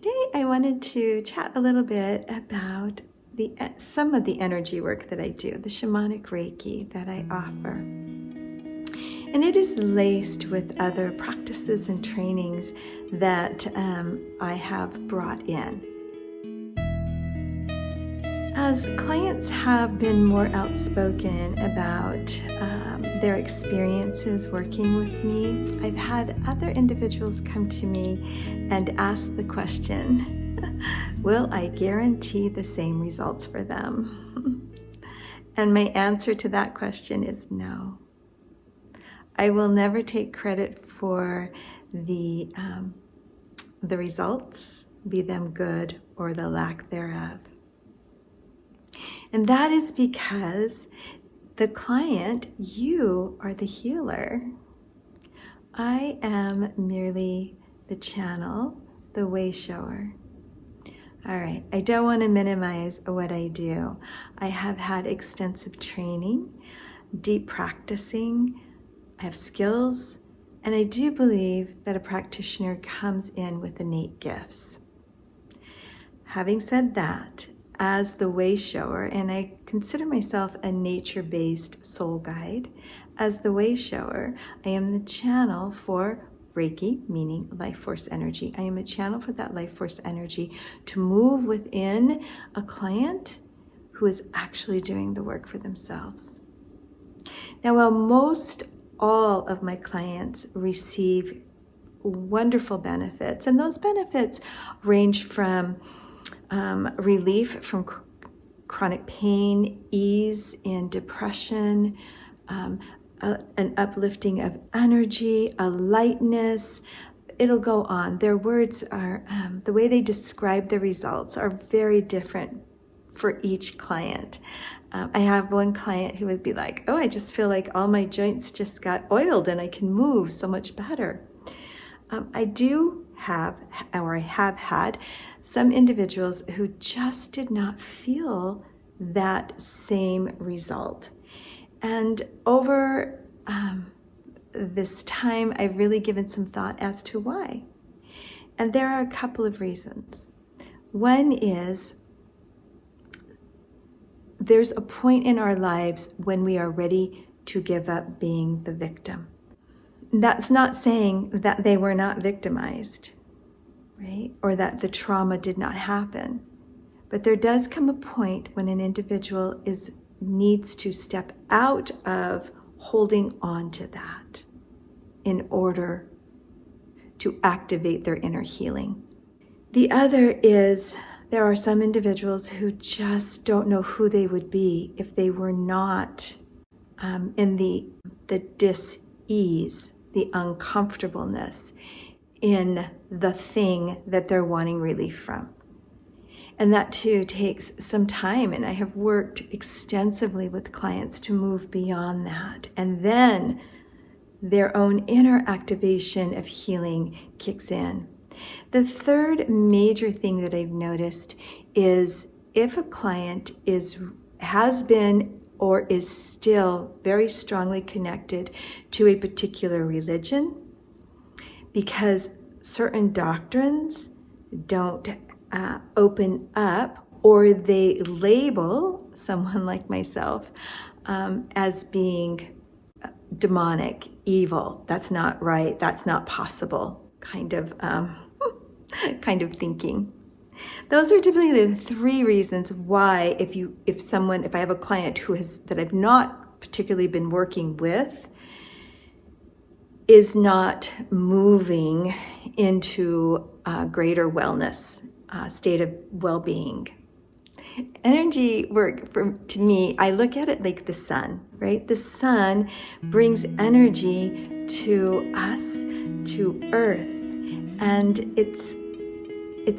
Today I wanted to chat a little bit about some of the energy work that I do, the shamanic Reiki that I offer. And it is laced with other practices and trainings that I have brought in. As clients have been more outspoken about their experiences working with me, I've had other individuals come to me and ask the question, will I guarantee the same results for them? And my answer to that question is no. I will never take credit for the results, be them good or the lack thereof. And that is because the client, you are the healer. I am merely the channel, the way shower. All right, I don't want to minimize what I do. I have had extensive training, deep practicing, I have skills, and I do believe that a practitioner comes in with innate gifts. Having said that, as the way shower, and I consider myself a nature-based soul guide, as the way shower, I am the channel for Reiki, meaning life force energy. I am a channel for that life force energy to move within a client who is actually doing the work for themselves. Now, while most all of my clients receive wonderful benefits, and those benefits range from relief from chronic pain, ease in depression, an uplifting of energy, a lightness. It'll go on. Their words are, the way they describe the results are very different for each client. I have one client who would be like, oh, I just feel like all my joints just got oiled and I can move so much better. I have had some individuals who just did not feel that same result. And over this time, I've really given some thought as to why. And there are a couple of reasons. One is there's a point in our lives when we are ready to give up being the victim. That's not saying that they were not victimized, right? Or that the trauma did not happen. But there does come a point when an individual needs to step out of holding on to that in order to activate their inner healing. The other is there are some individuals who just don't know who they would be if they were not in the dis-ease, the uncomfortableness in the thing that they're wanting relief from. And that too takes some time, and I have worked extensively with clients to move beyond that. And then their own inner activation of healing kicks in. The third major thing that I've noticed is if a client has been or is still very strongly connected to a particular religion, because certain doctrines don't open up, or they label someone like myself as being demonic, evil. That's not right. That's not possible. Kind of thinking. Those are typically the three reasons why, if I have a client that I've not particularly been working with, is not moving into a greater wellness, state of well-being. Energy work, to me, I look at it like the sun, right? The sun brings energy to us, to Earth, and it's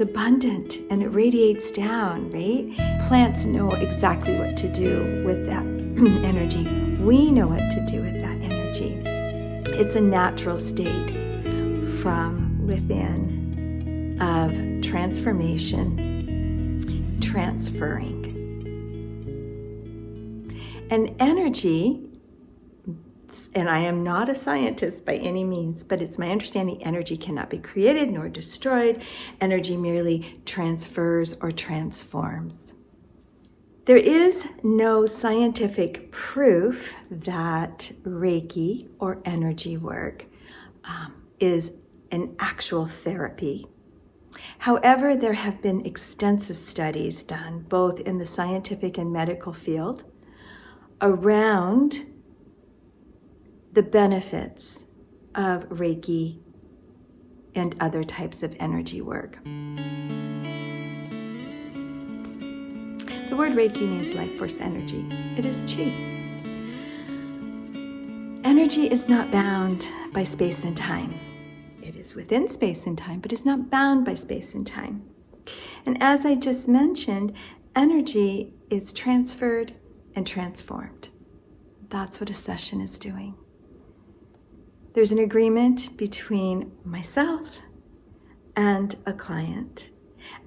abundant and it radiates down, right? Plants know exactly what to do with that energy. We know what to do with that energy. It's a natural state from within of transformation, transferring. And energy And I am not a scientist by any means, but it's my understanding energy cannot be created nor destroyed. Energy merely transfers or transforms. There is no scientific proof that Reiki or energy work is an actual therapy. However, there have been extensive studies done both in the scientific and medical field around the benefits of Reiki and other types of energy work. The word Reiki means life force energy. It is chi. Energy is not bound by space and time. It is within space and time, but is not bound by space and time. And as I just mentioned, energy is transferred and transformed. That's what a session is doing. There's an agreement between myself and a client.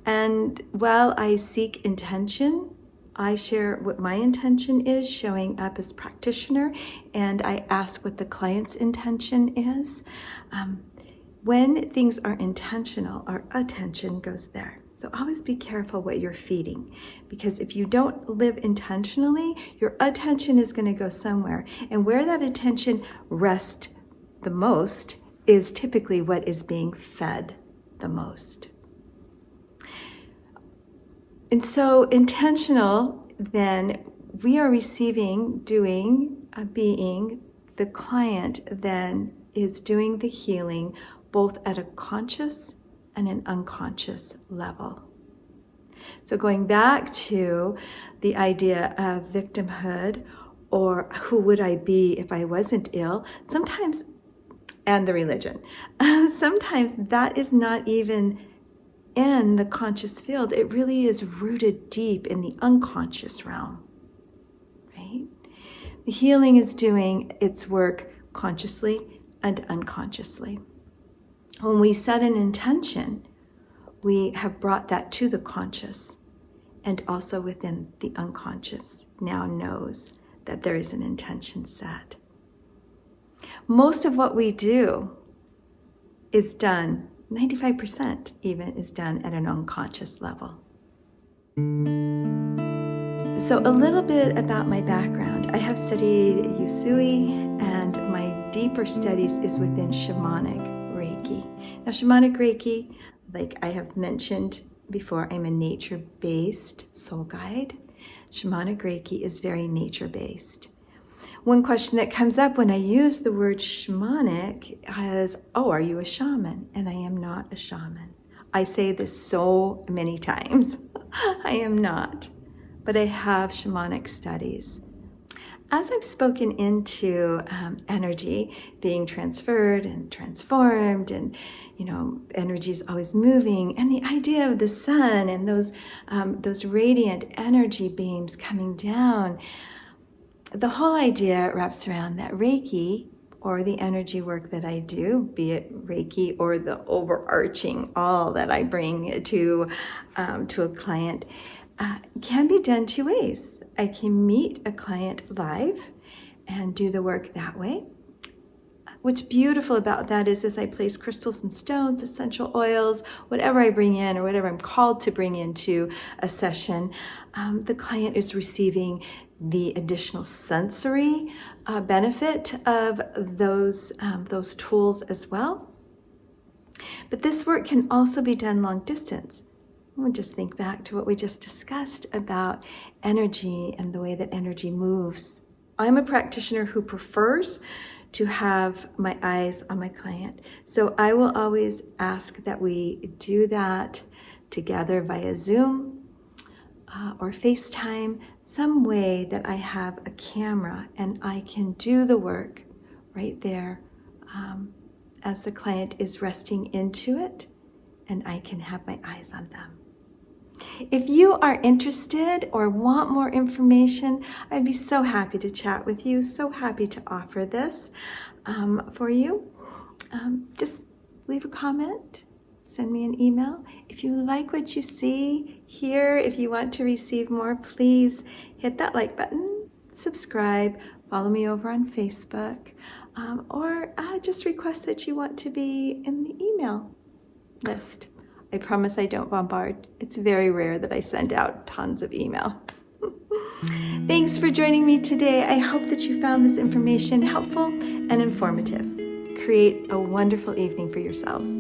And while I seek intention, I share what my intention is, showing up as practitioner, and I ask what the client's intention is. When things are intentional, our attention goes there. So always be careful what you're feeding, because if you don't live intentionally, your attention is going to go somewhere. And where that attention rests the most is typically what is being fed the most. And so intentional, then we are receiving, doing, being. The client then is doing the healing both at a conscious and an unconscious level. So going back to the idea of victimhood, or who would I be if I wasn't ill, sometimes, and the religion, sometimes that is not even in the conscious field. It really is rooted deep in the unconscious realm, right? The healing is doing its work consciously and unconsciously. When we set an intention, we have brought that to the conscious, and also within the unconscious now knows that there is an intention set. Most of what we do is done, 95% even, is done at an unconscious level. So a little bit about my background. I have studied Usui, and my deeper studies is within shamanic Reiki. Now, shamanic Reiki, like I have mentioned before, I'm a nature-based soul guide. Shamanic Reiki is very nature-based. One question that comes up when I use the word shamanic is, oh, are you a shaman? And I am not a shaman. I say this so many times. I am not, but I have shamanic studies. As I've spoken into energy being transferred and transformed, and energy is always moving, and the idea of the sun and those radiant energy beams coming down, the whole idea wraps around that Reiki, or the energy work that I do, be it Reiki or the overarching all that I bring to a client, can be done two ways. I can meet a client live and do the work that way. What's beautiful about that is I place crystals and stones, essential oils, whatever I bring in or whatever I'm called to bring into a session, the client is receiving the additional sensory benefit of those tools as well. But this work can also be done long distance. We'll just think back to what we just discussed about energy and the way that energy moves. I'm a practitioner who prefers to have my eyes on my client. So I will always ask that we do that together via Zoom or FaceTime, some way that I have a camera and I can do the work right there as the client is resting into it, and I can have my eyes on them. If you are interested or want more information, I'd be so happy to chat with you, so happy to offer this for you. Just leave a comment, send me an email. If you like what you see here, if you want to receive more, please hit that like button, subscribe, follow me over on Facebook, or just request that you want to be in the email list. I promise I don't bombard. It's very rare that I send out tons of email. Thanks for joining me today. I hope that you found this information helpful and informative. Create a wonderful evening for yourselves.